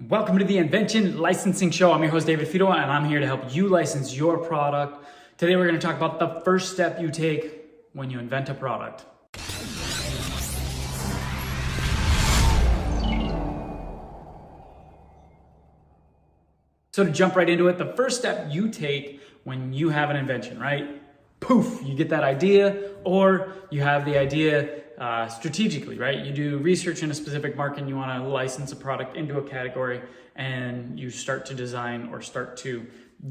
Welcome to the Invention Licensing Show. I'm your host, David Fido, and I'm here to help you license your product. Today, we're going to talk about the first step you take when you invent a product. So to jump right into it, the first step you take when you have an invention, right? Poof, you get that idea, or you have the idea strategically, right? You do research in a specific market and you want to license a product into a category, and you start to design or start to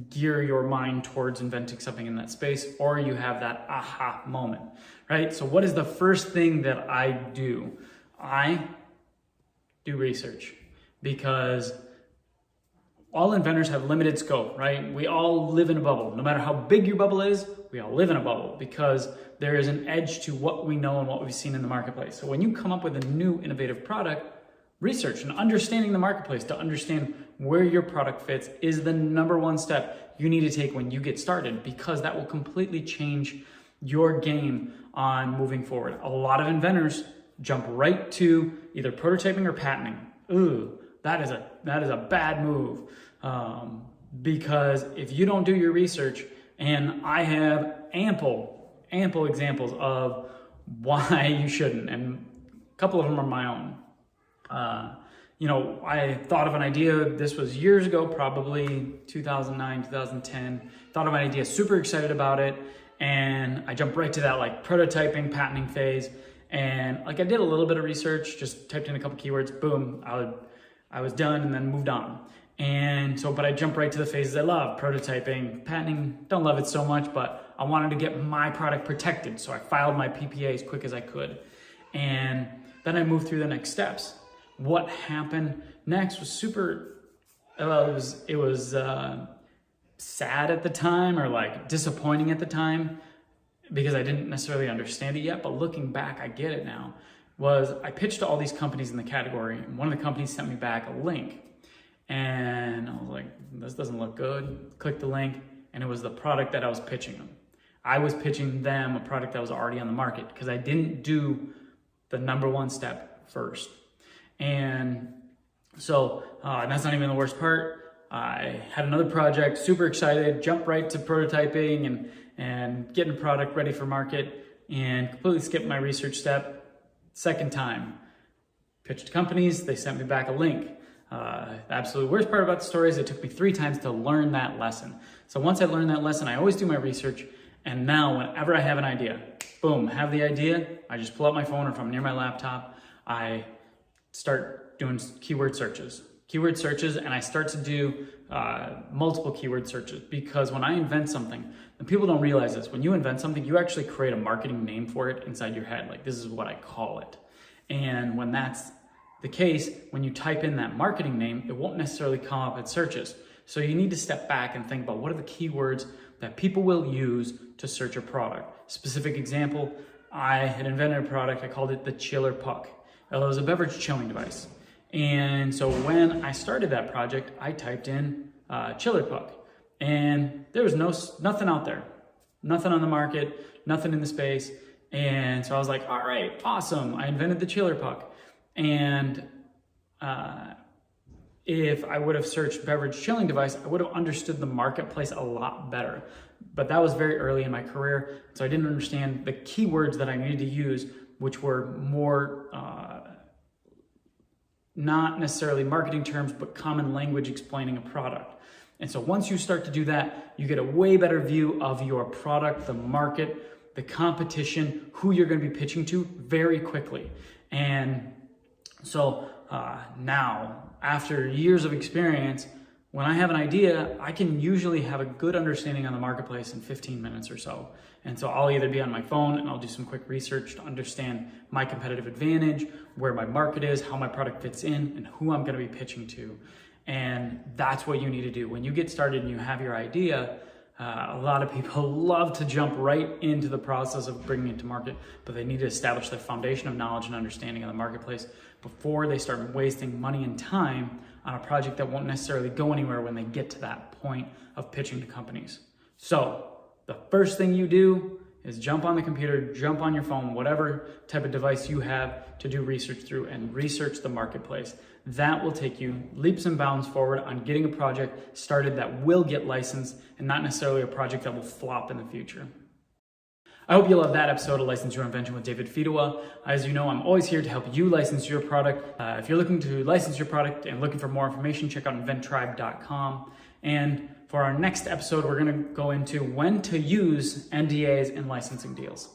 gear your mind towards inventing something in that space, or you have that aha moment, right? So what is the first thing that I do? I do research, because all inventors have limited scope, right? We all live in a bubble. No matter how big your bubble is, we all live in a bubble because there is an edge to what we know and what we've seen in the marketplace. So when you come up with a new innovative product, research and understanding the marketplace to understand where your product fits is the number one step you need to take when you get started, because that will completely change your game on moving forward. A lot of inventors jump right to either prototyping or patenting. Ooh, that is a bad move, because if you don't do your research, and I have ample examples of why you shouldn't, and a couple of them are my own. I thought of an idea, this was years ago, probably 2009, 2010, thought of an idea, super excited about it, and I jumped right to that like prototyping, patenting phase, and like I did a little bit of research, just typed in a couple keywords, boom, I was done and then moved on. And so, but I jumped right to the phases I love, prototyping, patenting, don't love it so much, but I wanted to get my product protected. So I filed my PPA as quick as I could. And then I moved through the next steps. What happened next was it was sad at the time, or like disappointing at the time, because I didn't necessarily understand it yet, but looking back, I get it now. Was I pitched to all these companies in the category, and one of the companies sent me back a link, and I was like, this doesn't look good. Clicked the link, and it was the product that I was pitching them. I was pitching them a product that was already on the market because I didn't do the number one step first. And so that's not even the worst part. I had another project, super excited, jumped right to prototyping and getting a product ready for market, and completely skipped my research step. Second time, pitched companies, they sent me back a link. The absolute worst part about the story is it took me 3 times to learn that lesson. So once I learned that lesson, I always do my research, and now whenever I have an idea, boom, have the idea, I just pull out my phone, or if I'm near my laptop, I start doing keyword searches, and I start to do multiple keyword searches, because when I invent something, and people don't realize this, when you invent something, you actually create a marketing name for it inside your head. Like, this is what I call it. And when that's the case, when you type in that marketing name, it won't necessarily come up at searches. So you need to step back and think about what are the keywords that people will use to search a product. Specific example, I had invented a product, I called it the Chiller Puck. It was a beverage chilling device. And so when I started that project, I typed in Chiller Puck, and there was nothing out there, nothing on the market, nothing in the space. And so I was like, all right, awesome. I invented the Chiller Puck. And if I would have searched beverage chilling device, I would have understood the marketplace a lot better. But that was very early in my career, so I didn't understand the keywords that I needed to use, which were more not necessarily marketing terms, but common language explaining a product. And so once you start to do that, you get a way better view of your product, the market, the competition, who you're going to be pitching to very quickly. And so now, after years of experience, when I have an idea, I can usually have a good understanding on the marketplace in 15 minutes or so. And so I'll either be on my phone and I'll do some quick research to understand my competitive advantage, where my market is, how my product fits in, and who I'm going to be pitching to. And that's what you need to do. When you get started and you have your idea, a lot of people love to jump right into the process of bringing it to market, but they need to establish the foundation of knowledge and understanding of the marketplace before they start wasting money and time on a project that won't necessarily go anywhere when they get to that point of pitching to companies. So the first thing you do is jump on the computer, jump on your phone, whatever type of device you have to do research through, and research the marketplace. That will take you leaps and bounds forward on getting a project started that will get licensed and not necessarily a project that will flop in the future. I hope you love that episode of License Your Invention with David Fidowa. As you know, I'm always here to help you license your product. If you're looking to license your product and looking for more information, check out inventtribe.com. And for our next episode, we're going to go into when to use NDAs in licensing deals.